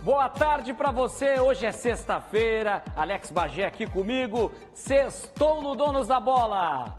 Boa tarde pra você, hoje é sexta-feira, Alex Bagé aqui comigo, sextou no Donos da Bola.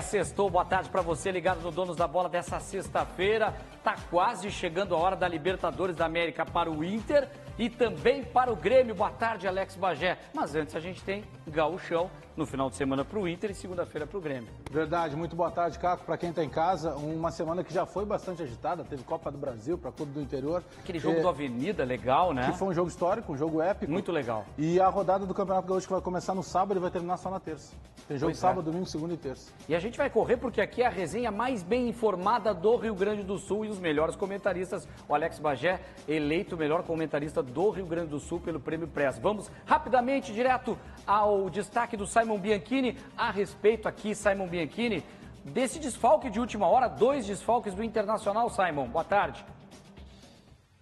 Sextou, boa tarde pra você ligado no Donos da Bola dessa sexta-feira. Tá quase chegando a hora da Libertadores da América para o Inter e também para o Grêmio. Boa tarde, Alex Bagé. Mas antes a gente tem Gauchão no final de semana para o Inter e segunda-feira para o Grêmio. Verdade, muito boa tarde, Caco. Para quem está em casa, uma semana que já foi bastante agitada, teve Copa do Brasil para Clube do Interior. Aquele jogo do Avenida, legal, né? Que foi um jogo histórico, um jogo épico. Muito legal. E a rodada do Campeonato Gaúcho que vai começar no sábado e vai terminar só na terça. Tem jogo sábado, domingo, segunda e terça. E a gente vai correr porque aqui é a resenha mais bem informada do Rio Grande do Sul e os melhores comentaristas. O Alex Bagé, eleito o melhor comentarista do Rio Grande do Sul pelo Prêmio Press. Vamos rapidamente, direto ao destaque do Simon Bianchini. A respeito aqui, Simon Bianchini, desse desfalque de última hora, 2 desfalques do Internacional, Simon. Boa tarde.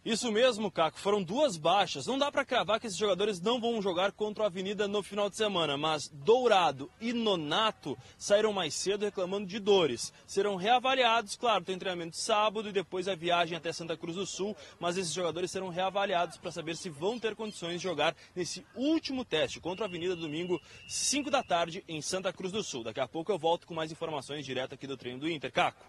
Isso mesmo, Caco, foram 2 baixas. Não dá para cravar que esses jogadores não vão jogar contra a Avenida no final de semana, mas Dourado e Nonato saíram mais cedo reclamando de dores. Serão reavaliados, claro, tem treinamento sábado e depois a viagem até Santa Cruz do Sul, mas esses jogadores serão reavaliados para saber se vão ter condições de jogar nesse último teste contra a Avenida domingo, 5 da tarde, em Santa Cruz do Sul. Daqui a pouco eu volto com mais informações direto aqui do treino do Inter. Caco.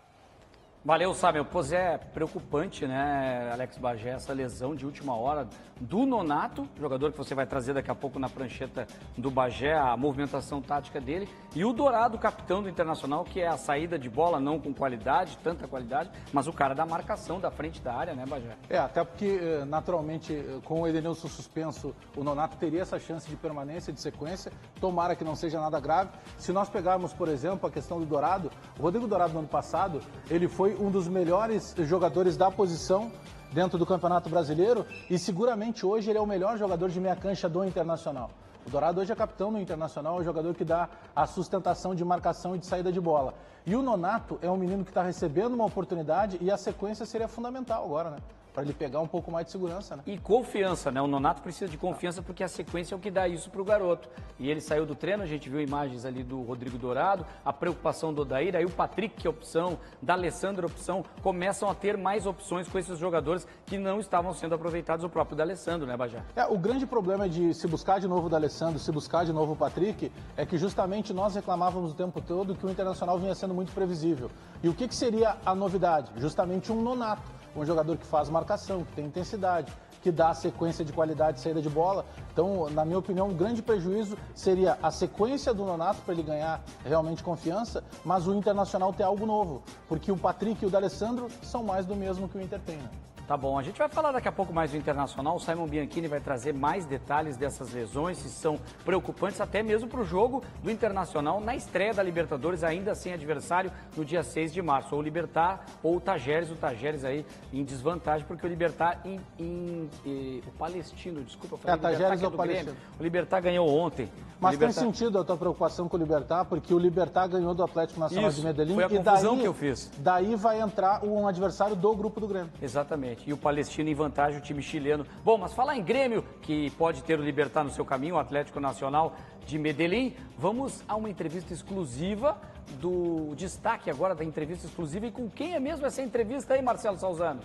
Valeu, Samuel. Pois é, preocupante, né, Alex Bagé, essa lesão de última hora do Nonato, jogador que você vai trazer daqui a pouco na prancheta do Bagé, a movimentação tática dele, e o Dourado, capitão do Internacional, que é a saída de bola não com qualidade, tanta qualidade, mas o cara da marcação da frente da área, né, Bagé? Até porque, naturalmente, com o Edenilson suspenso, o Nonato teria essa chance de permanência, de sequência, tomara que não seja nada grave. Se nós pegarmos, por exemplo, a questão do Dourado, o Rodrigo Dourado, no ano passado, ele foi um dos melhores jogadores da posição dentro do Campeonato Brasileiro e seguramente hoje ele é o melhor jogador de meia cancha do Internacional. O Dourado hoje é capitão do Internacional, é o jogador que dá a sustentação de marcação e de saída de bola. E o Nonato é um menino que está recebendo uma oportunidade e a sequência seria fundamental agora, né? Para ele pegar um pouco mais de segurança, né? E confiança, né? O Nonato precisa de confiança porque a sequência é o que dá isso para o garoto. E ele saiu do treino, a gente viu imagens ali do Rodrigo Dourado, a preocupação do Odair, aí o Patrick, que é opção, da Alessandro, opção, começam a ter mais opções com esses jogadores que não estavam sendo aproveitados, o próprio da Alessandro, né, Bajá? O grande problema de se buscar de novo o da Alessandro, se buscar de novo o Patrick, é que justamente nós reclamávamos o tempo todo que o Internacional vinha sendo muito previsível. E o que seria a novidade? Justamente um Nonato. Um jogador que faz marcação, que tem intensidade, que dá a sequência de qualidade de saída de bola. Então, na minha opinião, um grande prejuízo seria a sequência do Nonato para ele ganhar realmente confiança, mas o Internacional ter algo novo, porque o Patrick e o D'Alessandro são mais do mesmo que o Inter tem, né? Tá bom, a gente vai falar daqui a pouco mais do Internacional. O Simon Bianchini vai trazer mais detalhes dessas lesões, se são preocupantes até mesmo para o jogo do Internacional na estreia da Libertadores, ainda sem adversário, no dia 6 de março. Ou o Libertad ou o Tajeres aí em desvantagem, porque o Libertad o Palestino, desculpa, eu falei Tajeres ou o Palestino. O Libertad ganhou ontem. Mas tem sentido a tua preocupação com o Libertad, porque o Libertad ganhou do Atlético Nacional de Medellín. Foi a confusão que eu fiz. Daí vai entrar um adversário do grupo do Grêmio. Exatamente. E o Palestino em vantagem, o time chileno. Bom, mas falar em Grêmio, que pode ter o Libertad no seu caminho, o Atlético Nacional de Medellín, vamos a uma entrevista exclusiva do destaque agora da entrevista exclusiva. E com quem é mesmo essa entrevista aí, Marcelo Salzano?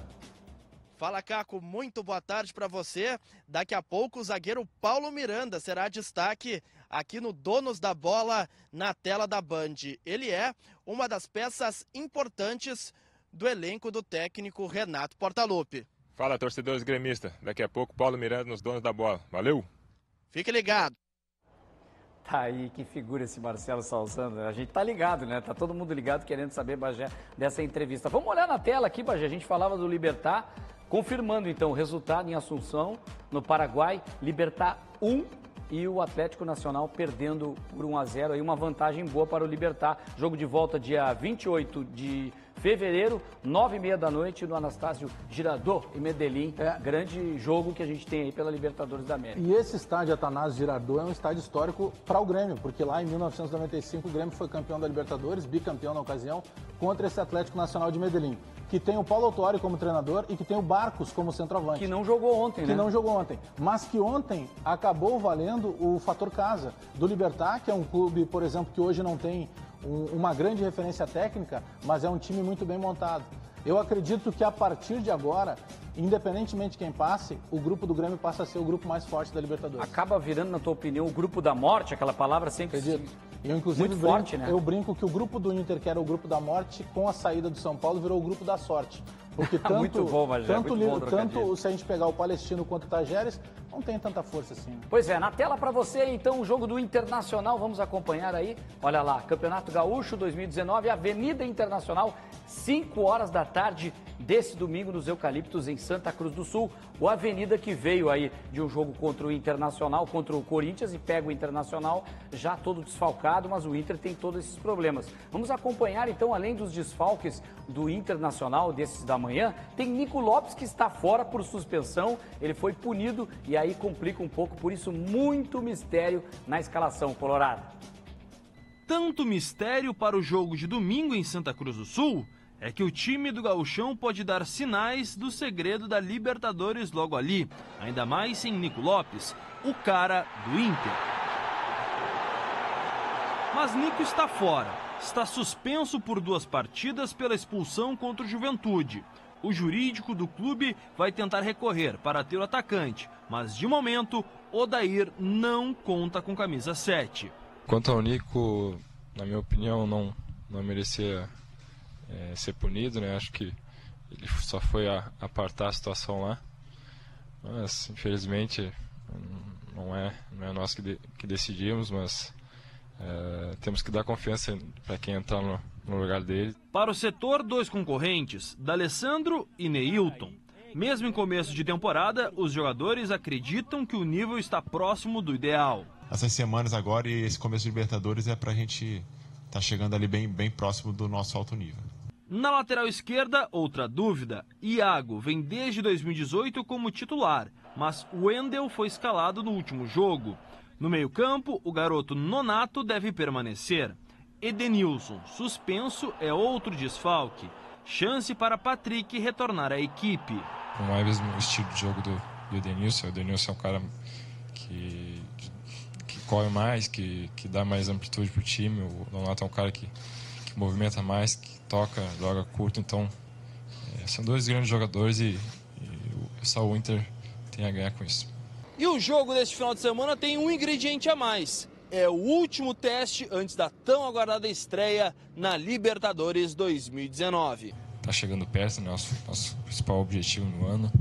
Fala, Caco, muito boa tarde para você. Daqui a pouco o zagueiro Paulo Miranda será destaque aqui no Donos da Bola na tela da Band. Ele é uma das peças importantes do elenco do técnico Renato Portaluppi. Fala, torcedores gremistas. Daqui a pouco Paulo Miranda nos Donos da Bola. Valeu! Fique ligado. Tá aí, que figura esse Marcelo Salzano. A gente tá ligado, né? Tá todo mundo ligado querendo saber, Bagé, dessa entrevista. Vamos olhar na tela aqui, Bagé. A gente falava do Libertad, confirmando então o resultado em Assunção, no Paraguai. Libertad 1 e o Atlético Nacional perdendo por 1-0. Aí uma vantagem boa para o Libertad. Jogo de volta dia 28 de fevereiro, 9h30 da noite, no Anastácio Girardot, em Medellín. Grande jogo que a gente tem aí pela Libertadores da América. E esse estádio Atanásio Girardot é um estádio histórico para o Grêmio, porque lá em 1995 o Grêmio foi campeão da Libertadores, bicampeão na ocasião, contra esse Atlético Nacional de Medellín, que tem o Paulo Autuori como treinador e que tem o Barcos como centroavante. Que não jogou ontem, né? Que não jogou ontem, mas que ontem acabou valendo o fator casa do Libertad, que é um clube, por exemplo, que hoje não tem uma grande referência técnica, mas é um time muito bem montado. Eu acredito que a partir de agora, independentemente de quem passe, o grupo do Grêmio passa a ser o grupo mais forte da Libertadores. Acaba virando, na tua opinião, o grupo da morte, aquela palavra sempre... Acredito. Eu, inclusive, muito forte, né? Eu brinco que o grupo do Inter, que era o grupo da morte, com a saída do São Paulo, virou o grupo da sorte. Porque tanto, muito bom, Magé, tanto se a gente pegar o Palestino quanto o Tajeres, não tem tanta força assim. Pois é, na tela para você, então, o jogo do Internacional, vamos acompanhar aí. Olha lá, Campeonato Gaúcho 2019, Avenida Internacional, 5 horas da tarde desse domingo nos Eucaliptos, em Santa Cruz do Sul. O Avenida que veio aí de um jogo contra o Internacional, contra o Corinthians, e pega o Internacional já todo desfalcado, mas o Inter tem todos esses problemas. Vamos acompanhar, então, além dos desfalques do Internacional, desses da manhã, tem Nico Lopes que está fora por suspensão, ele foi punido e aí complica um pouco, por isso muito mistério na escalação colorada. Tanto mistério para o jogo de domingo em Santa Cruz do Sul é que o time do Gauchão pode dar sinais do segredo da Libertadores logo ali, ainda mais sem Nico Lopes, o cara do Inter. Mas Nico está fora, está suspenso por 2 partidas pela expulsão contra o Juventude. O jurídico do clube vai tentar recorrer para ter o atacante, mas de momento, Odair não conta com camisa 7. Quanto ao Nico, na minha opinião, não merecia ser punido, né? Acho que ele só foi apartar a situação lá, mas infelizmente não é nós que decidimos, mas temos que dar confiança para quem entrar no lugar dele. Para o setor, 2 concorrentes, D'Alessandro e Neilton. Mesmo em começo de temporada, os jogadores acreditam que o nível está próximo do ideal. Essas semanas agora e esse começo de Libertadores é para a gente estar chegando ali bem próximo do nosso alto nível. Na lateral esquerda, outra dúvida. Iago vem desde 2018 como titular, mas Wendel foi escalado no último jogo. No meio-campo, o garoto Nonato deve permanecer. Edenilson, suspenso, é outro desfalque. Chance para Patrick retornar à equipe. Não é mesmo o estilo de jogo do Edenilson. O Edenilson é um cara que corre mais, que dá mais amplitude para o time. O Nonato é um cara que movimenta mais, que toca, joga curto. Então, são 2 grandes jogadores e só o Inter tem a ganhar com isso. E o jogo deste final de semana tem um ingrediente a mais. É o último teste antes da tão aguardada estreia na Libertadores 2019. Está chegando perto, né? Nosso principal objetivo no ano.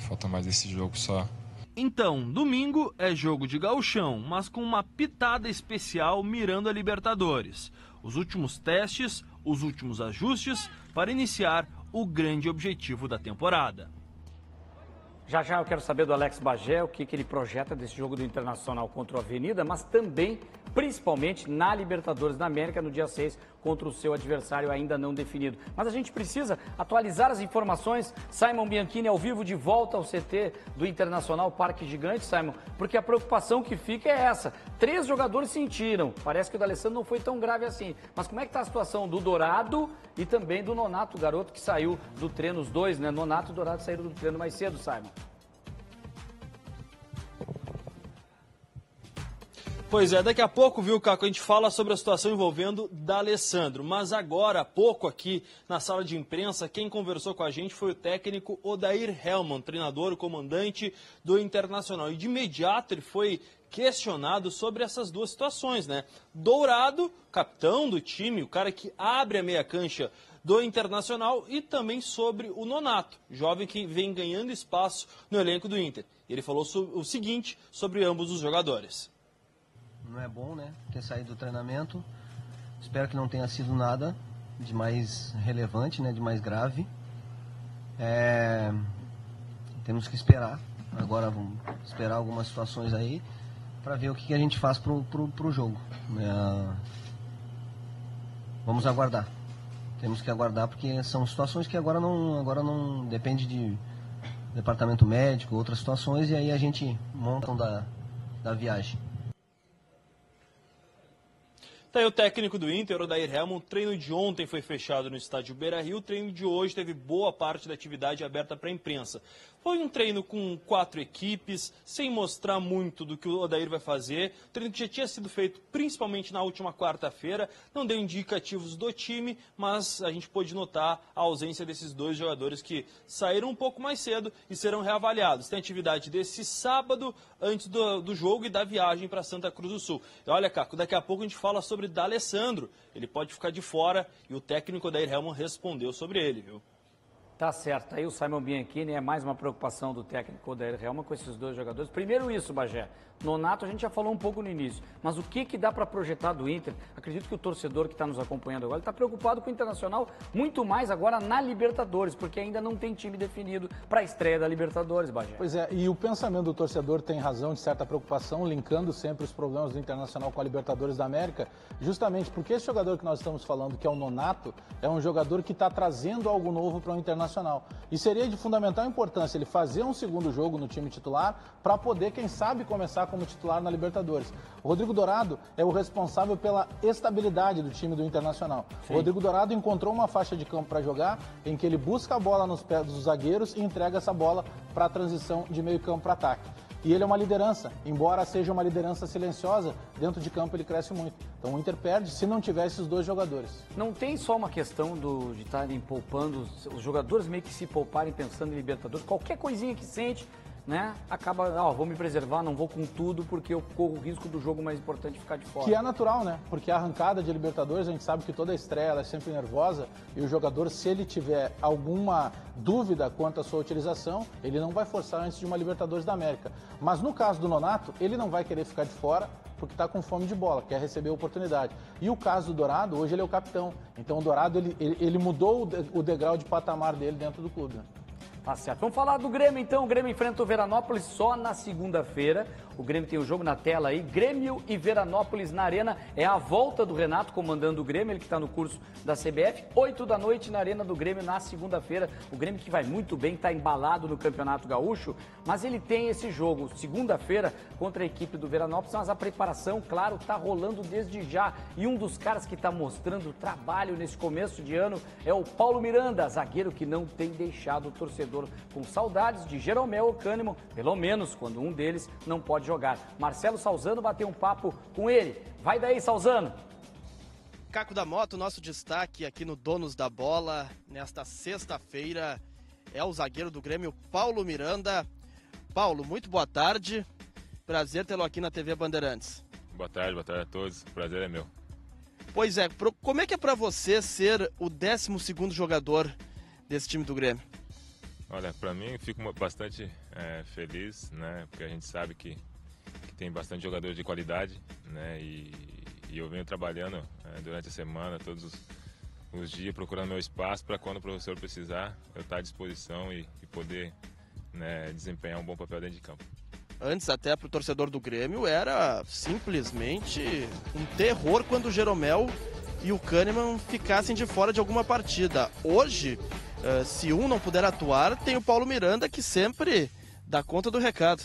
Falta mais esse jogo só. Então, domingo é jogo de gauchão, mas com uma pitada especial mirando a Libertadores. Os últimos testes, os últimos ajustes para iniciar o grande objetivo da temporada. Já eu quero saber do Alex Bagé o que ele projeta desse jogo do Internacional contra o Avenida, mas também, principalmente, na Libertadores da América, no dia 6, contra o seu adversário ainda não definido. Mas a gente precisa atualizar as informações. Simon Bianchini ao vivo de volta ao CT do Internacional Parque Gigante, Simon, porque a preocupação que fica é essa. 3 jogadores sentiram. Parece que o D'Alessandro não foi tão grave assim. Mas como é que está a situação do Dourado e também do Nonato, o garoto que saiu do treino, os dois, né? Nonato e Dourado saíram do treino mais cedo, Simon. Pois é, daqui a pouco, viu, Caco, a gente fala sobre a situação envolvendo D'Alessandro. Mas agora, há pouco, aqui na sala de imprensa, quem conversou com a gente foi o técnico Odair Hellmann, treinador, comandante do Internacional. E de imediato ele foi questionado sobre essas 2 situações, né? Dourado, capitão do time, o cara que abre a meia cancha do Internacional, e também sobre o Nonato, jovem que vem ganhando espaço no elenco do Inter. Ele falou o seguinte sobre ambos os jogadores. Não é bom, né, ter saído do treinamento. Espero que não tenha sido nada de mais relevante, né, de mais grave. Temos que esperar. Agora vamos esperar algumas situações aí para ver o que a gente faz pro jogo. Vamos aguardar. Temos que aguardar porque são situações que agora não depende de departamento médico, outras situações, e aí a gente monta da viagem. Tá aí o técnico do Inter, Odair Hellmann. O treino de ontem foi fechado no estádio Beira-Rio. O treino de hoje teve boa parte da atividade aberta para a imprensa. Foi um treino com 4 equipes, sem mostrar muito do que o Odair vai fazer. O treino que já tinha sido feito principalmente na última quarta-feira, não deu indicativos do time, mas a gente pôde notar a ausência desses 2 jogadores que saíram um pouco mais cedo e serão reavaliados. Tem atividade desse sábado, antes do jogo e da viagem para Santa Cruz do Sul. E olha, Caco, daqui a pouco a gente fala sobre D'Alessandro. Ele pode ficar de fora e o técnico Odair Hellmann respondeu sobre ele, viu? Tá certo, aí o Simon Bianchini é mais uma preocupação do técnico Odair Hellmann com esses 2 jogadores. Primeiro isso, Bagé, Nonato a gente já falou um pouco no início, mas o que dá para projetar do Inter? Acredito que o torcedor que está nos acompanhando agora está preocupado com o Internacional, muito mais agora na Libertadores, porque ainda não tem time definido para a estreia da Libertadores, Bagé. Pois é, e o pensamento do torcedor tem razão de certa preocupação, linkando sempre os problemas do Internacional com a Libertadores da América, justamente porque esse jogador que nós estamos falando, que é o Nonato, é um jogador que está trazendo algo novo para o Internacional. E seria de fundamental importância ele fazer um segundo jogo no time titular para poder, quem sabe, começar como titular na Libertadores. O Rodrigo Dourado é o responsável pela estabilidade do time do Internacional. Sim. O Rodrigo Dourado encontrou uma faixa de campo para jogar em que ele busca a bola nos pés dos zagueiros e entrega essa bola para a transição de meio campo para ataque. E ele é uma liderança, embora seja uma liderança silenciosa, dentro de campo ele cresce muito. Então o Inter perde se não tiver esses 2 jogadores. Não tem só uma questão de estarem poupando, os jogadores meio que se pouparem pensando em Libertadores, qualquer coisinha que sente, né, acaba, vou me preservar, não vou com tudo, porque eu corro o risco do jogo mais importante ficar de fora. Que é natural, né? Porque a arrancada de Libertadores, a gente sabe que toda estreia ela é sempre nervosa, e o jogador, se ele tiver alguma dúvida quanto à sua utilização, ele não vai forçar antes de uma Libertadores da América. Mas no caso do Nonato, ele não vai querer ficar de fora, porque está com fome de bola, quer receber a oportunidade. E o caso do Dourado, hoje ele é o capitão. Então o Dourado, ele mudou o degrau de patamar dele dentro do clube, né? Tá certo. Vamos falar do Grêmio, então. O Grêmio enfrenta o Veranópolis só na segunda-feira. O Grêmio tem o jogo na tela aí. Grêmio e Veranópolis na Arena. É a volta do Renato comandando o Grêmio, ele que está no curso da CBF. 8 da noite na Arena do Grêmio na segunda-feira. O Grêmio que vai muito bem, está embalado no Campeonato Gaúcho, mas ele tem esse jogo, segunda-feira, contra a equipe do Veranópolis. Mas a preparação, claro, está rolando desde já. E um dos caras que está mostrando trabalho nesse começo de ano é o Paulo Miranda, zagueiro que não tem deixado o torcedor com saudades de Jeromel ou Kahneman, pelo menos quando um deles não pode jogar. Marcelo Salzano bateu um papo com ele. Vai daí, Salzano! Caco da Moto, nosso destaque aqui no Donos da Bola, nesta sexta-feira, é o zagueiro do Grêmio, Paulo Miranda. Paulo, muito boa tarde. Prazer tê-lo aqui na TV Bandeirantes. Boa tarde a todos. O prazer é meu. Pois é, como é que é para você ser o 12º jogador desse time do Grêmio? Olha, para mim eu fico bastante feliz, né? Porque a gente sabe que tem bastante jogadores de qualidade, né? E eu venho trabalhando durante a semana, todos os dias, procurando meu espaço para quando o professor precisar, eu estar à disposição e poder, né, desempenhar um bom papel dentro de campo. Antes, até para o torcedor do Grêmio, era simplesmente um terror quando o Jeromel e o Kahneman ficassem de fora de alguma partida. Hoje, se um não puder atuar, tem o Paulo Miranda, que sempre dá conta do recado.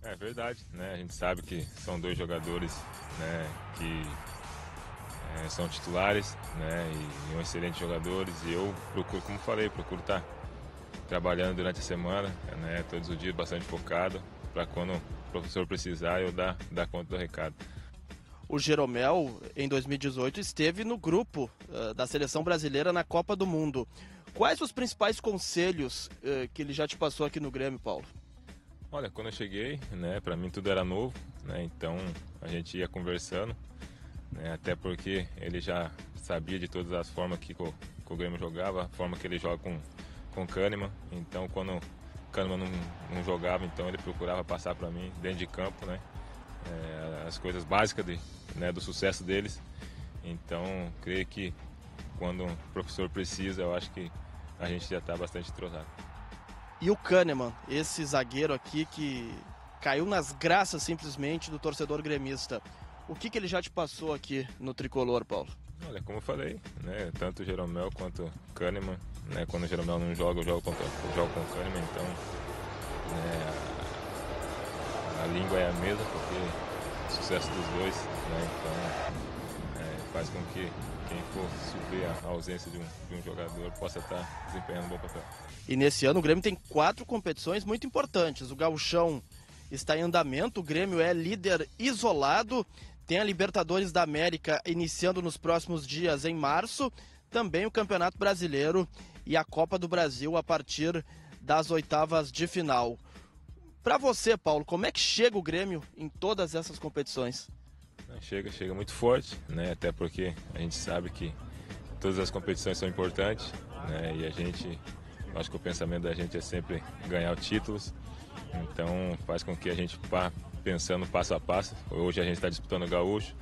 É verdade, né? A gente sabe que são 2 jogadores, né, que são titulares, né, e são excelentes jogadores. E eu procuro, como falei, procuro estar trabalhando durante a semana, né, todos os dias bastante focado, para quando o professor precisar eu dar conta do recado. O Jeromel, em 2018, esteve no grupo da seleção brasileira na Copa do Mundo. Quais os principais conselhos que ele já te passou aqui no Grêmio, Paulo? Olha, quando eu cheguei, né, para mim tudo era novo, né, então a gente ia conversando, né, até porque ele já sabia de todas as formas que o Grêmio jogava, a forma que ele joga com o Kahneman. Então quando o Kahneman não jogava, então ele procurava passar para mim dentro de campo, né, as coisas básicas do sucesso deles. Então creio que quando o professor precisa, eu acho que a gente já está bastante entrosado. E o Kahneman, esse zagueiro aqui que caiu nas graças simplesmente do torcedor gremista, o que ele já te passou aqui no Tricolor, Paulo? Olha, como eu falei, né, tanto o Jeromel quanto o Kahneman, né, quando o Jeromel não joga, eu jogo com o Kahneman, então né, a língua é a mesma, porque o sucesso dos dois, né, então faz com que quem for suprir a ausência de um jogador possa estar desempenhando um bom papel. E nesse ano o Grêmio tem 4 competições muito importantes. O Gauchão está em andamento, o Grêmio é líder isolado, tem a Libertadores da América iniciando nos próximos dias em março, também o Campeonato Brasileiro e a Copa do Brasil a partir das oitavas de final. Para você, Paulo, como é que chega o Grêmio em todas essas competições? Chega muito forte, né? Até porque a gente sabe que todas as competições são importantes, né? E acho que o pensamento da gente é sempre ganhar títulos, então faz com que a gente vá pensando passo a passo. Hoje a gente está disputando o Gaúcho,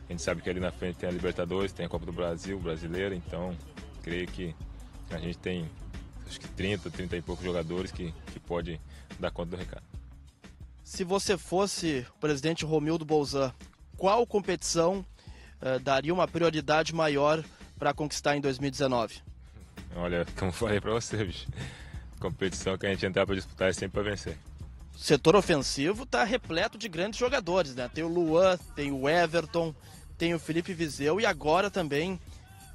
a gente sabe que ali na frente tem a Libertadores, tem a Copa do Brasil, Brasileira, então creio que a gente tem acho que 30 e poucos jogadores que pode dar conta do recado. Se você fosse o presidente Romildo Bolzan, qual competição daria uma prioridade maior para conquistar em 2019? Olha, como falei para você, bicho, competição que a gente entrar para disputar é sempre para vencer. O setor ofensivo está repleto de grandes jogadores, né? Tem o Luan, tem o Everton, tem o Felipe Viseu e agora também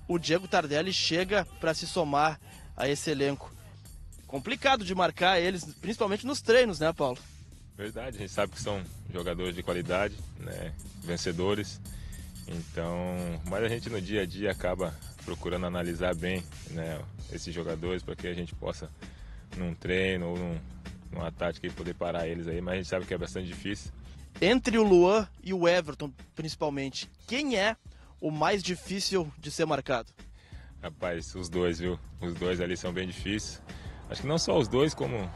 o Diego Tardelli chega para se somar a esse elenco. Complicado de marcar eles, principalmente nos treinos, né, Paulo? Verdade, a gente sabe que são jogadores de qualidade, né, vencedores, então, mas a gente no dia a dia acaba procurando analisar bem, né, esses jogadores para que a gente possa, num treino ou numa tática, poder parar eles aí, mas a gente sabe que é bastante difícil. Entre o Luan e o Everton, principalmente, quem é o mais difícil de ser marcado? Rapaz, os dois, viu? Os dois ali são bem difíceis. Acho que não só os dois, como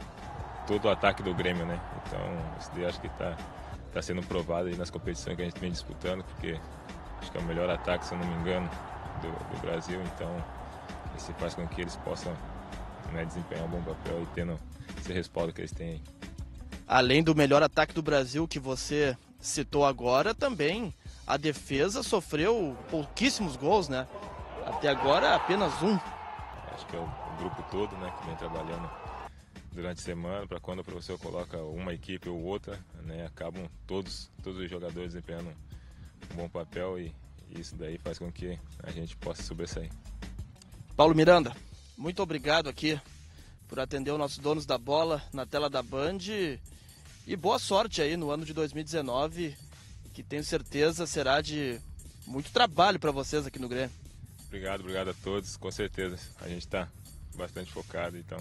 todo o ataque do Grêmio, né? Então, isso daí acho que tá sendo provado aí nas competições que a gente vem disputando, porque acho que é o melhor ataque, se eu não me engano, do Brasil. Então, isso faz com que eles possam, né, desempenhar um bom papel e tendo esse respaldo que eles têm aí. Além do melhor ataque do Brasil que você citou agora, também a defesa sofreu pouquíssimos gols, né? Até agora apenas um. Acho que é o grupo todo, né, que vem trabalhando durante a semana, para quando o professor coloca uma equipe ou outra, né, acabam todos os jogadores desempenhando um bom papel e isso daí faz com que a gente possa sobressair. Paulo Miranda, muito obrigado aqui por atender os nossos donos da bola na tela da Band e boa sorte aí no ano de 2019, que tenho certeza será de muito trabalho para vocês aqui no Grêmio. Obrigado a todos, com certeza. A gente está bastante focado, então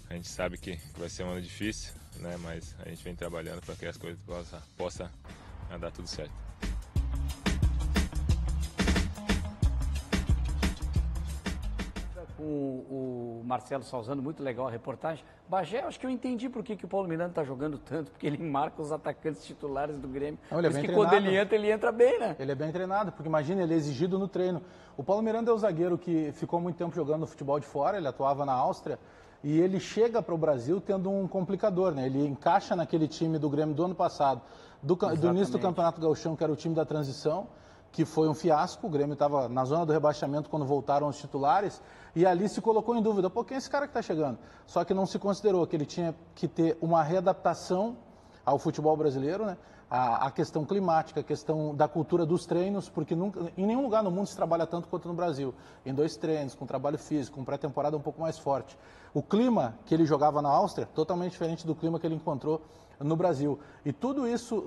a gente sabe que vai ser um ano difícil, né? Mas a gente vem trabalhando para que as coisas possam dar tudo certo. Com o Marcelo Salzano, muito legal a reportagem. Bagé, acho que eu entendi por que o Paulo Miranda está jogando tanto, porque ele marca os atacantes titulares do Grêmio. Não, ele é por isso bem que treinado. quando ele entra bem, né? Ele é bem treinado, porque imagina, ele é exigido no treino. O Paulo Miranda é o zagueiro que ficou muito tempo jogando no futebol de fora, ele atuava na Áustria, e ele chega para o Brasil tendo um complicador, né? Ele encaixa naquele time do Grêmio do ano passado, do início do Campeonato Gauchão, que era o time da transição, que foi um fiasco. O Grêmio estava na zona do rebaixamento quando voltaram os titulares, e ali se colocou em dúvida, pô, quem é esse cara que está chegando? Só que não se considerou que ele tinha que ter uma readaptação ao futebol brasileiro, né? A questão climática, a questão da cultura dos treinos, porque nunca, em nenhum lugar no mundo se trabalha tanto quanto no Brasil. Em 2 treinos, com trabalho físico, com pré-temporada um pouco mais forte. O clima que ele jogava na Áustria, totalmente diferente do clima que ele encontrou no Brasil. E tudo isso,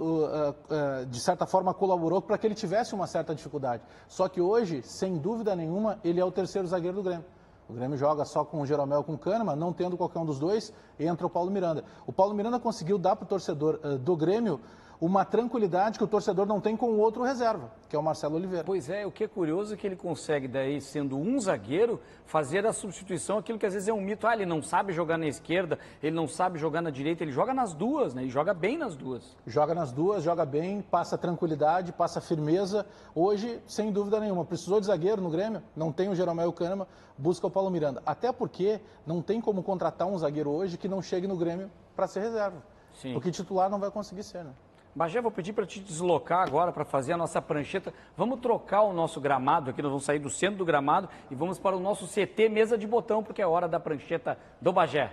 de certa forma, colaborou para que ele tivesse uma certa dificuldade. Só que hoje, sem dúvida nenhuma, ele é o terceiro zagueiro do Grêmio. O Grêmio joga só com o Jeromel, com o Kahneman, não tendo qualquer um dos dois, entra o Paulo Miranda. O Paulo Miranda conseguiu dar para o torcedor do Grêmio uma tranquilidade que o torcedor não tem com o outro reserva, que é o Marcelo Oliveira. Pois é, o que é curioso é que ele consegue, daí, sendo um zagueiro, fazer a substituição, aquilo que às vezes é um mito. Ele não sabe jogar na esquerda, ele não sabe jogar na direita, ele joga nas duas, né? Ele joga bem nas duas. Joga nas duas, joga bem, passa tranquilidade, passa firmeza. Hoje, sem dúvida nenhuma, precisou de zagueiro no Grêmio, não tem o Jeromel e o Kahneman, busca o Paulo Miranda. Até porque não tem como contratar um zagueiro hoje que não chegue no Grêmio para ser reserva. Sim. Porque titular não vai conseguir ser, né? Bagé, vou pedir para te deslocar agora para fazer a nossa prancheta. Vamos trocar o nosso gramado aqui, nós vamos sair do centro do gramado e vamos para o nosso CT mesa de botão, porque é hora da prancheta do Bagé.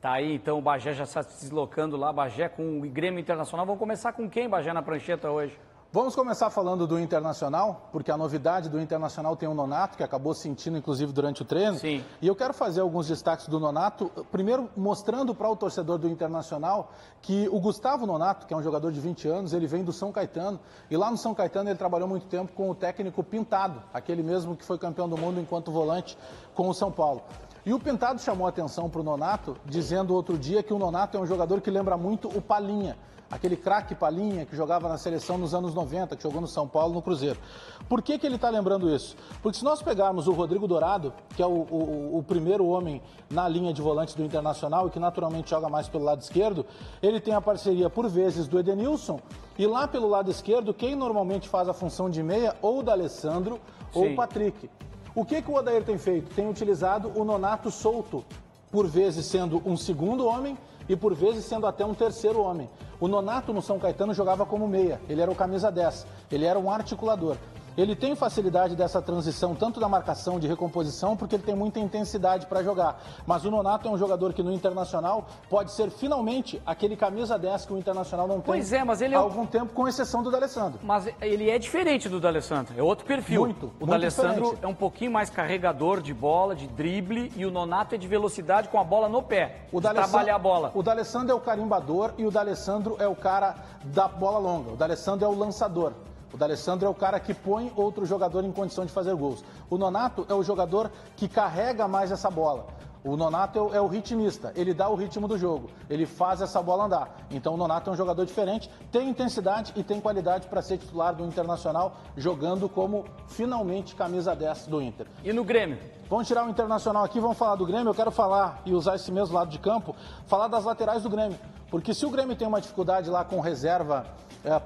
Tá aí, então, o Bagé já está se deslocando lá, Bagé com o Grêmio Internacional. Vamos começar com quem, Bagé, na prancheta hoje? Vamos começar falando do Internacional, porque a novidade do Internacional tem o Nonato, que acabou sentindo, inclusive, durante o treino. Sim. E eu quero fazer alguns destaques do Nonato, primeiro mostrando para o torcedor do Internacional que o Gustavo Nonato, que é um jogador de 20 anos, ele vem do São Caetano, e lá no São Caetano ele trabalhou muito tempo com o técnico Pintado, aquele mesmo que foi campeão do mundo enquanto volante com o São Paulo. E o Pintado chamou a atenção para o Nonato, dizendo outro dia que o Nonato é um jogador que lembra muito o Palinha, aquele craque Palinha que jogava na seleção nos anos 90, que jogou no São Paulo, no Cruzeiro. Por que ele está lembrando isso? Porque se nós pegarmos o Rodrigo Dourado, que é o primeiro homem na linha de volantes do Internacional e que naturalmente joga mais pelo lado esquerdo, ele tem a parceria, por vezes, do Edenilson, e lá pelo lado esquerdo, quem normalmente faz a função de meia, ou o D'Alessandro ou o Patrick. O que o Odair tem feito? Tem utilizado o Nonato solto, por vezes sendo um segundo homem e por vezes sendo até um terceiro homem. O Nonato no São Caetano jogava como meia, ele era o camisa 10, ele era um articulador. Ele tem facilidade dessa transição, tanto da marcação, de recomposição, porque ele tem muita intensidade para jogar. Mas o Nonato é um jogador que no Internacional pode ser finalmente aquele camisa 10 que o Internacional não tem há algum tempo, com exceção do D'Alessandro. Mas ele é diferente do D'Alessandro, é outro perfil. O D'Alessandro é um pouquinho mais carregador de bola, de drible, e o Nonato é de velocidade com a bola no pé, de trabalhar a bola. O D'Alessandro é o carimbador e o D'Alessandro é o cara da bola longa. O D'Alessandro é o lançador. O D'Alessandro é o cara que põe outro jogador em condição de fazer gols. O Nonato é o jogador que carrega mais essa bola. O Nonato é o ritmista, ele dá o ritmo do jogo, ele faz essa bola andar. Então o Nonato é um jogador diferente, tem intensidade e tem qualidade para ser titular do Internacional, jogando como, finalmente, camisa 10 do Inter. E no Grêmio? Vamos tirar o Internacional aqui, vamos falar do Grêmio. Eu quero falar, e usar esse mesmo lado de campo, falar das laterais do Grêmio. Porque se o Grêmio tem uma dificuldade lá com reserva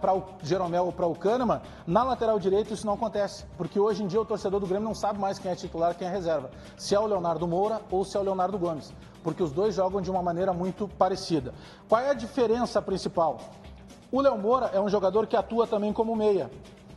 para o Jeromel ou para o Kahneman, na lateral direita isso não acontece. Porque hoje em dia o torcedor do Grêmio não sabe mais quem é titular e quem é reserva. Se é o Leonardo Moura ou se é o Leonardo Gomes. Porque os dois jogam de uma maneira muito parecida. Qual é a diferença principal? O Léo Moura é um jogador que atua também como meia.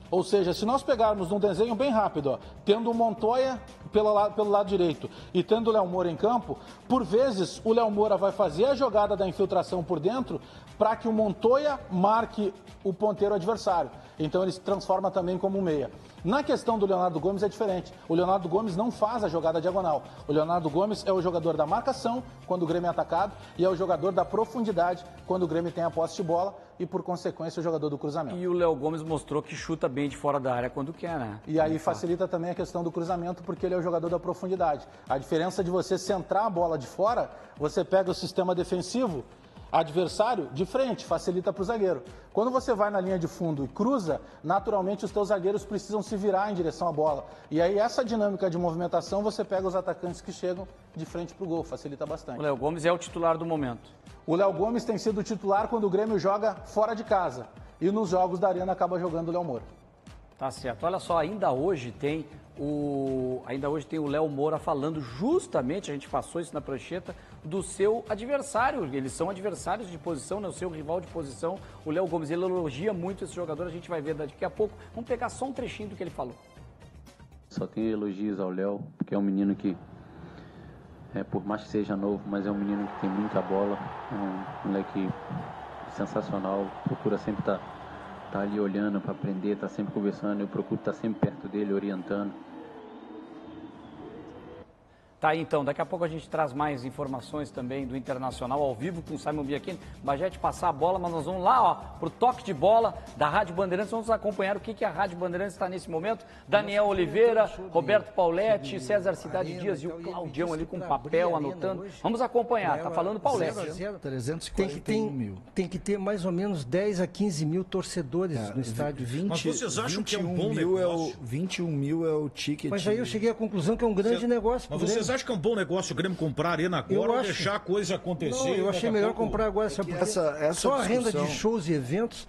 Ou seja, se nós pegarmos num desenho bem rápido, tendo o Montoya pelo lado direito e tendo o Léo Moura em campo, por vezes o Léo Moura vai fazer a jogada da infiltração por dentro para que o Montoya marque o ponteiro adversário. Então ele se transforma também como um meia. Na questão do Leonardo Gomes é diferente. O Leonardo Gomes não faz a jogada diagonal. O Leonardo Gomes é o jogador da marcação quando o Grêmio é atacado e é o jogador da profundidade quando o Grêmio tem a posse de bola e, por consequência, o jogador do cruzamento. E o Léo Gomes mostrou que chuta bem de fora da área quando quer, né? E aí facilita também a questão do cruzamento porque ele é o jogador da profundidade. A diferença de você centrar a bola de fora, você pega o sistema defensivo adversário de frente, facilita para o zagueiro. Quando você vai na linha de fundo e cruza, naturalmente os teus zagueiros precisam se virar em direção à bola. E aí essa dinâmica de movimentação, você pega os atacantes que chegam de frente para o gol, facilita bastante. O Léo Gomes é o titular do momento. O Léo Gomes tem sido titular quando o Grêmio joga fora de casa. E nos jogos da Arena acaba jogando o Léo Moura. Tá certo. Olha só, ainda hoje tem o Léo Moura falando justamente, a gente passou isso na prancheta, do seu adversário. Eles são adversários de posição, né? O seu rival de posição, o Léo Gomes. Ele elogia muito esse jogador, a gente vai ver daqui a pouco. Vamos pegar só um trechinho do que ele falou. Só tenho elogios ao Léo, porque é um menino que, por mais que seja novo, mas é um menino que tem muita bola, é um moleque sensacional, procura sempre estar ali olhando para aprender, tá sempre conversando, eu procuro estar sempre perto dele, orientando. Tá aí então, daqui a pouco a gente traz mais informações também do Internacional ao vivo com o Simon Bianchini. Bagé passar a bola, mas nós vamos lá, ó, pro toque de bola da Rádio Bandeirantes. Vamos acompanhar o que a Rádio Bandeirantes está nesse momento. Daniel Oliveira, Roberto Pauletti, César Cidade Dias e o Claudião ali com papel anotando. Vamos acompanhar, tá falando Pauletti. 341 mil. Tem que ter mais ou menos 10 a 15 mil torcedores no estádio. Mas vocês acham que é um bom negócio? 21 mil é o ticket. Mas aí eu cheguei à conclusão que é um grande negócio. Mas vocês acham que é um bom negócio o Grêmio comprar a Arena agora ou deixar a coisa acontecer? Não, eu achei melhor comprar agora. Só a renda de shows e eventos...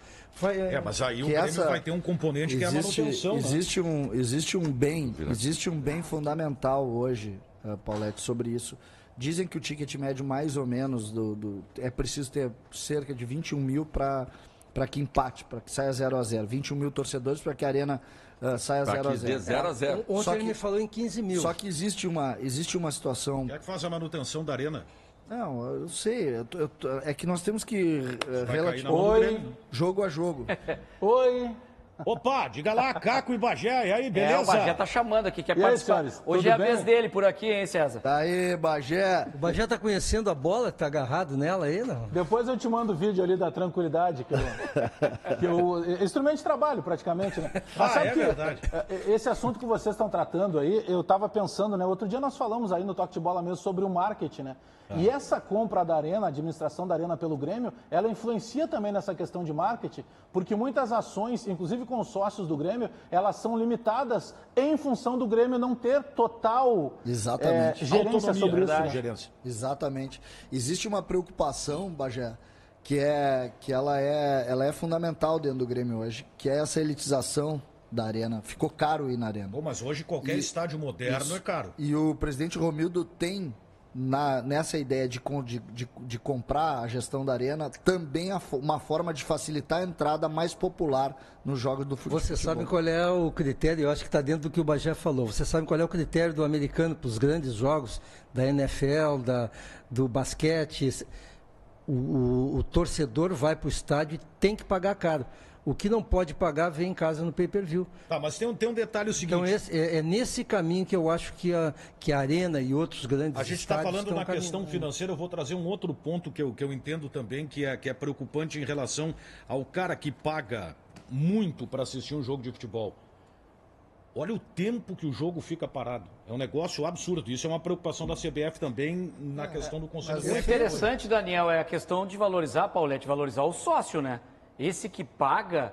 mas aí o Grêmio vai ter um componente que é a manutenção. Existe um bem fundamental hoje, Pauletti, sobre isso. Dizem que o ticket médio mais ou menos é preciso ter cerca de 21 mil para que empate, para que saia 0-0. 21 mil torcedores para que a Arena saia 0-0. Ontem ele me falou em 15 mil. Só que existe uma situação... Quem é que faz a manutenção da Arena? Não, eu sei. É que nós temos que Oi. Jogo a jogo. Oi. Opa, diga lá, Caco e Bagé, e aí, beleza? O Bagé tá chamando aqui, quer E aí, participar. senhores, Hoje tudo é a bem? vez dele por aqui, hein, César? Tá aí, Bagé. O Bagé tá conhecendo a bola, tá agarrado nela aí, não? Depois eu te mando o vídeo ali da tranquilidade, instrumento de trabalho, praticamente, né? Mas sabe é que, verdade. Esse assunto que vocês estão tratando aí, eu estava pensando, né? Outro dia nós falamos aí no Toque de Bola mesmo sobre o marketing, né? E essa compra da Arena, a administração da Arena pelo Grêmio, ela influencia também nessa questão de marketing, porque muitas ações, inclusive com os sócios do Grêmio, elas são limitadas em função do Grêmio não ter total gerência sobre isso. Né? Gerência. Exatamente. Existe uma preocupação, Bagé, que ela é fundamental dentro do Grêmio hoje, que é essa elitização da Arena. Ficou caro ir na Arena. Bom, mas hoje qualquer estádio moderno é caro. E o presidente Romildo tem nessa ideia de comprar a gestão da Arena também uma forma de facilitar a entrada mais popular nos jogos do futebol. Você sabe qual é o critério, eu acho que está dentro do que o Bagé falou, você sabe qual é o critério do americano para os grandes jogos da NFL, do basquete. O torcedor vai para o estádio e tem que pagar caro. O que não pode pagar vem em casa no pay-per-view. Tá, mas tem um detalhe o seguinte... Então é nesse caminho que eu acho que a Arena e outros grandes A gente está falando na caminhando. questão financeira, eu vou trazer um outro ponto que eu entendo também, que é preocupante em relação ao cara que paga muito para assistir um jogo de futebol. Olha o tempo que o jogo fica parado. É um negócio absurdo. Isso é uma preocupação da CBF também na questão do conselho. O interessante, Daniel, é a questão de valorizar, Paulete, valorizar o sócio, né? Esse que paga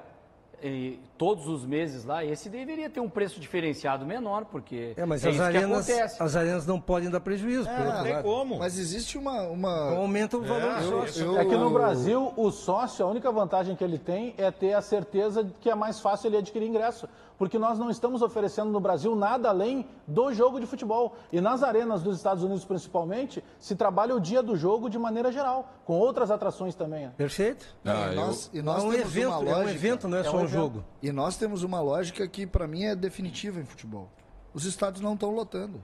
todos os meses lá, esse deveria ter um preço diferenciado menor, porque mas isso que acontece. as arenas não podem dar prejuízo. Não tem como. Mas existe uma... Então aumenta o valor do sócio. É que no Brasil, o sócio, a única vantagem que ele tem é ter a certeza de que é mais fácil ele adquirir ingresso. Porque nós não estamos oferecendo no Brasil nada além do jogo de futebol. E nas arenas dos Estados Unidos, principalmente, se trabalha o dia do jogo de maneira geral, com outras atrações também. Né? Perfeito. Nós é um evento, não é só um jogo. E nós temos uma lógica que, para mim, é definitiva em futebol. Os estádios não estão lotando.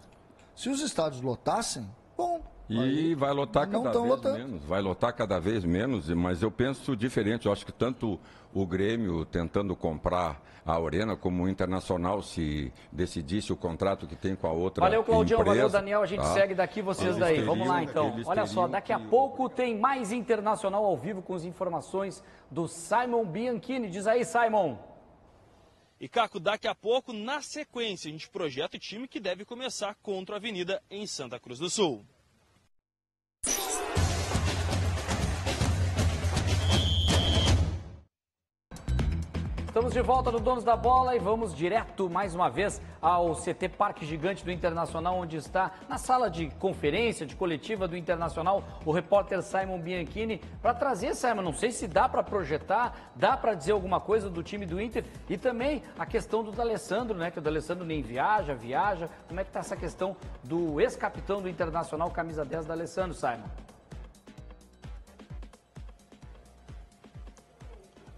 Se os estádios lotassem, bom... E vai lotar cada vez menos, vai lotar cada vez menos, mas eu penso diferente. Eu acho que tanto o Grêmio tentando comprar a Arena como o Internacional, se decidisse o contrato que tem com a outra Valeu, Claudião, empresa, valeu, Daniel. A gente segue daqui, vocês daí. Vamos lá, então. Olha só, daqui a pouco tem mais Internacional ao vivo com as informações do Simon Bianchini. Diz aí, Simon. E, Caco, daqui a pouco, na sequência, a gente projeta o time que deve começar contra a Avenida em Santa Cruz do Sul. Estamos de volta no Donos da Bola e vamos direto, mais uma vez, ao CT Parque Gigante do Internacional, onde está, na sala de conferência, de coletiva do Internacional, o repórter Simon Bianchini, para trazer, Simon, não sei se dá para projetar, dá para dizer alguma coisa do time do Inter e também a questão do D'Alessandro, né, que o D'Alessandro nem viaja, como é que está essa questão do ex-capitão do Internacional, camisa 10, D'Alessandro, Simon?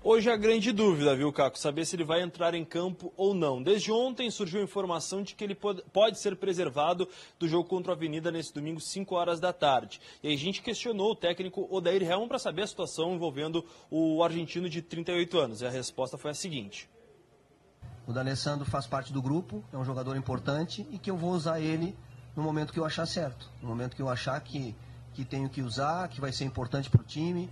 Hoje é a grande dúvida, viu, Caco? Saber se ele vai entrar em campo ou não. Desde ontem surgiu a informação de que ele pode ser preservado do jogo contra a Avenida nesse domingo, 5 horas da tarde. E aí a gente questionou o técnico Odair Hellmann para saber a situação envolvendo o argentino de 38 anos. E a resposta foi a seguinte. O D'Alessandro faz parte do grupo, é um jogador importante e que eu vou usar ele no momento que eu achar certo. No momento que eu achar que tenho que usar, que vai ser importante para o time.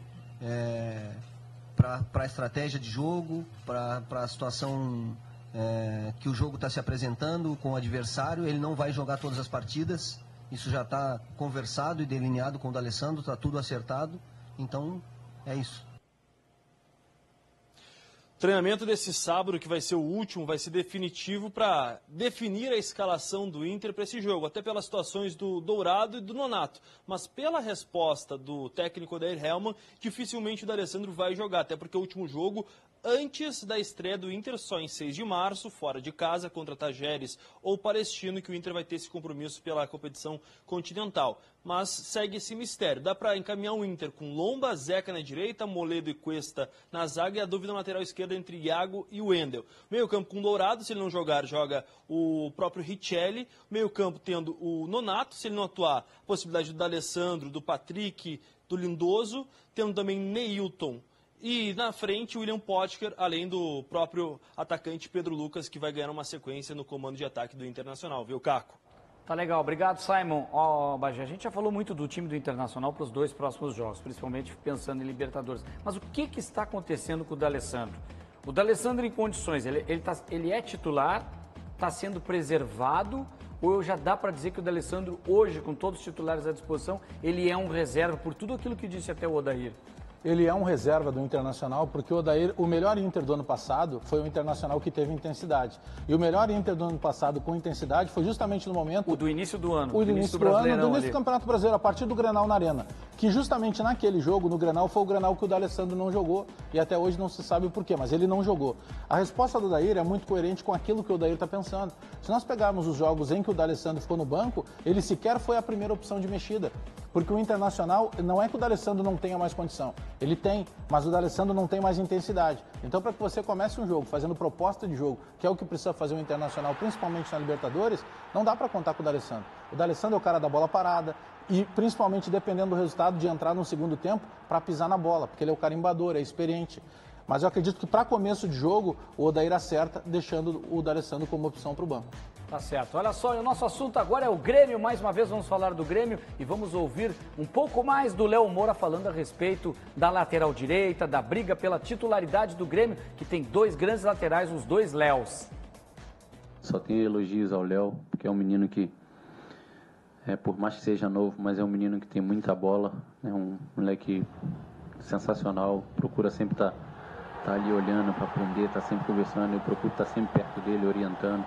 Para a estratégia de jogo, para a situação que o jogo está se apresentando com o adversário. Ele não vai jogar todas as partidas, isso já está conversado e delineado com o D'Alessandro, está tudo acertado, então é isso. O treinamento desse sábado, que vai ser o último, vai ser definitivo para definir a escalação do Inter para esse jogo, até pelas situações do Dourado e do Nonato. Mas pela resposta do técnico Odair Hellmann, dificilmente o D'Alessandro vai jogar, até porque o último jogo, antes da estreia do Inter, só em 6 de março, fora de casa, contra Tajeres ou Palestino, que o Inter vai ter esse compromisso pela competição continental. Mas segue esse mistério. Dá para encaminhar o Inter com Lomba, Zeca na direita, Moledo e Cuesta na zaga, e a dúvida na lateral esquerda entre Iago e Wendel. Meio campo com Dourado, se ele não jogar, joga o próprio Richelli. Meio campo tendo o Nonato, se ele não atuar, a possibilidade do D'Alessandro, do Patrick, do Lindoso, tendo também Neilton. E na frente, o William Potker, além do próprio atacante Pedro Lucas, que vai ganhar uma sequência no comando de ataque do Internacional, viu, Caco? Tá legal, obrigado, Simon. Bagé, a gente já falou muito do time do Internacional para os 2 próximos jogos, principalmente pensando em Libertadores. Mas o que está acontecendo com o D'Alessandro? O D'Alessandro em condições, ele é titular, está sendo preservado, ou já dá para dizer que o D'Alessandro hoje, com todos os titulares à disposição, ele é um reserva por tudo aquilo que disse até o Odair? Ele é um reserva do Internacional, porque o Odair, o melhor Inter do ano passado foi o Internacional que teve intensidade. E o melhor Inter do ano passado com intensidade foi justamente no momento... O do início do ano. O do início do ano, do início do Campeonato Brasileiro, a partir do Grenal na Arena. Que justamente naquele jogo, no Grenal, foi o Grenal que o D'Alessandro não jogou. E até hoje não se sabe o porquê, mas ele não jogou. A resposta do Odair é muito coerente com aquilo que o Odair está pensando. Se nós pegarmos os jogos em que o D'Alessandro ficou no banco, ele sequer foi a primeira opção de mexida. Porque o Internacional, não é que o D'Alessandro não tenha mais condição. Ele tem, mas o D'Alessandro não tem mais intensidade. Então, para que você comece um jogo fazendo proposta de jogo, que é o que precisa fazer o Internacional, principalmente na Libertadores, não dá para contar com o D'Alessandro. O D'Alessandro é o cara da bola parada e, principalmente, dependendo do resultado, de entrar no segundo tempo para pisar na bola, porque ele é o carimbador, é experiente. Mas eu acredito que para começo de jogo, o Odair acerta, deixando o D'Alessandro como opção para o banco. Tá certo. Olha só, o nosso assunto agora é o Grêmio. Mais uma vez vamos falar do Grêmio e vamos ouvir um pouco mais do Léo Moura falando a respeito da lateral direita, da briga pela titularidade do Grêmio, que tem 2 grandes laterais, os 2 Léos. Só tenho elogios ao Léo, porque é um menino que, por mais que seja novo, mas é um menino que tem muita bola, é um moleque sensacional, procura sempre estar ali olhando para aprender, está sempre conversando, eu procuro estar sempre perto dele, orientando.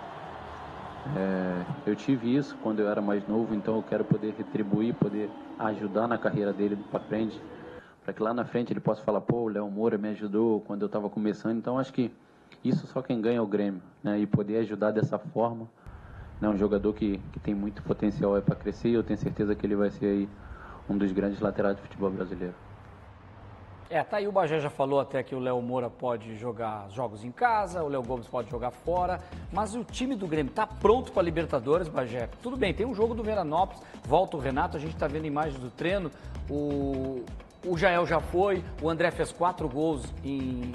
Eu tive isso quando eu era mais novo, então eu quero poder retribuir, poder ajudar na carreira dele para frente, para que lá na frente ele possa falar, pô, o Léo Moura me ajudou quando eu estava começando. Então acho que isso só quem ganha é o Grêmio, né? E poder ajudar dessa forma, né? Um jogador que tem muito potencial para crescer, e eu tenho certeza que ele vai ser aí um dos grandes laterais do futebol brasileiro. Tá aí, o Bagé já falou até que o Léo Moura pode jogar jogos em casa, o Léo Gomes pode jogar fora, mas o time do Grêmio está pronto para a Libertadores, Bagé? Tudo bem, tem um jogo do Veranópolis, volta o Renato, a gente está vendo imagens do treino, o Jael já foi, o André fez 4 gols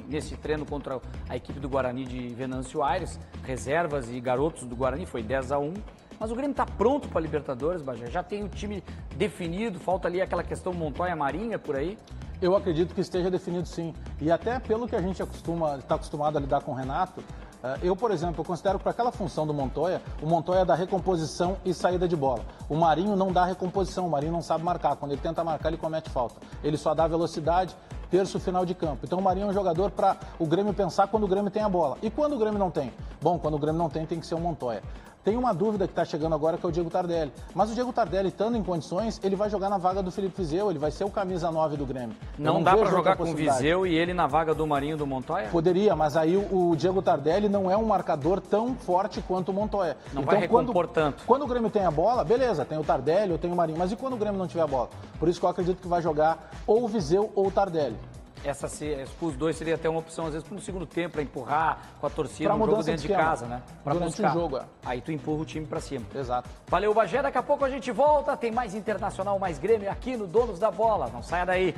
nesse treino contra a equipe do Guarani de Venâncio Aires, reservas e garotos do Guarani, foi 10-1. Mas o Grêmio está pronto para a Libertadores, Bagé? Já tem o time definido, falta ali aquela questão Montoya-Marinha por aí? Eu acredito que esteja definido sim. E até pelo que a gente está acostumado a lidar com o Renato, eu, por exemplo, eu considero que para aquela função do Montoya, o Montoya dá recomposição e saída de bola. O Marinho não dá recomposição, o Marinho não sabe marcar. Quando ele tenta marcar, ele comete falta. Ele só dá velocidade, terço final de campo. Então o Marinho é um jogador para o Grêmio pensar quando o Grêmio tem a bola. E quando o Grêmio não tem? Bom, quando o Grêmio não tem que ser o Montoya. Tem uma dúvida que está chegando agora, que é o Diego Tardelli. Mas o Diego Tardelli, estando em condições, ele vai jogar na vaga do Felipe Vizeu, ele vai ser o camisa 9 do Grêmio. Não dá para jogar com o Vizeu e ele na vaga do Marinho do Montoya? Poderia, mas aí o Diego Tardelli não é um marcador tão forte quanto o Montoya. Não vai recompor tanto. Quando o Grêmio tem a bola, beleza, tem o Tardelli ou tem o Marinho. Mas e quando o Grêmio não tiver a bola? Por isso que eu acredito que vai jogar ou o Vizeu ou o Tardelli. Os 2 seria até uma opção, às vezes, para no segundo tempo, para empurrar com a torcida no jogo dentro de casa, né? Pra durante o jogo, Aí tu empurra o time para cima. Exato. Valeu, Bagé. Daqui a pouco a gente volta. Tem mais Internacional, mais Grêmio aqui no Donos da Bola. Não saia daí.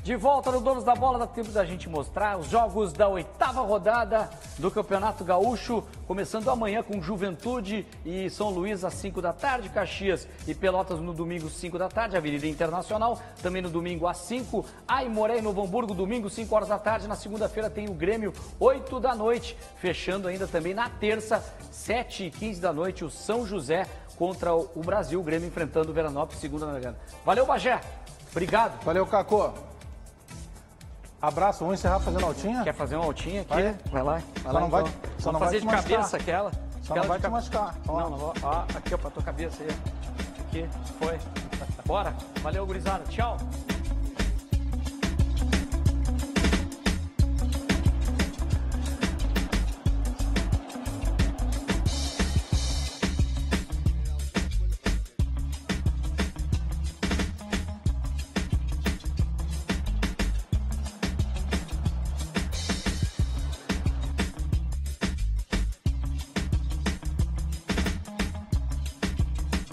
De volta no Donos da Bola, dá tempo da gente mostrar os jogos da 8ª rodada do Campeonato Gaúcho, começando amanhã com Juventude e São Luís às 5 da tarde, Caxias e Pelotas no domingo 5 da tarde, Avenida Internacional, também no domingo às 5, Aimoré e Novo Hamburgo, domingo 5 horas da tarde, na segunda-feira tem o Grêmio 8 da noite, fechando ainda também na terça, 7h15 da noite, o São José contra o Brasil, o Grêmio enfrentando o Veranópolis, segunda na Arena. Valeu, Bagé, obrigado. Valeu, Cacô. Abraço, vamos encerrar fazendo altinha? Quer fazer uma altinha aqui? Vai lá. Só não vai, vamos fazer de cabeça aquela. Só não vai te machucar. Não, ó, aqui ó, pra tua cabeça aí. aqui. Foi. Bora. Valeu, gurizada. Tchau.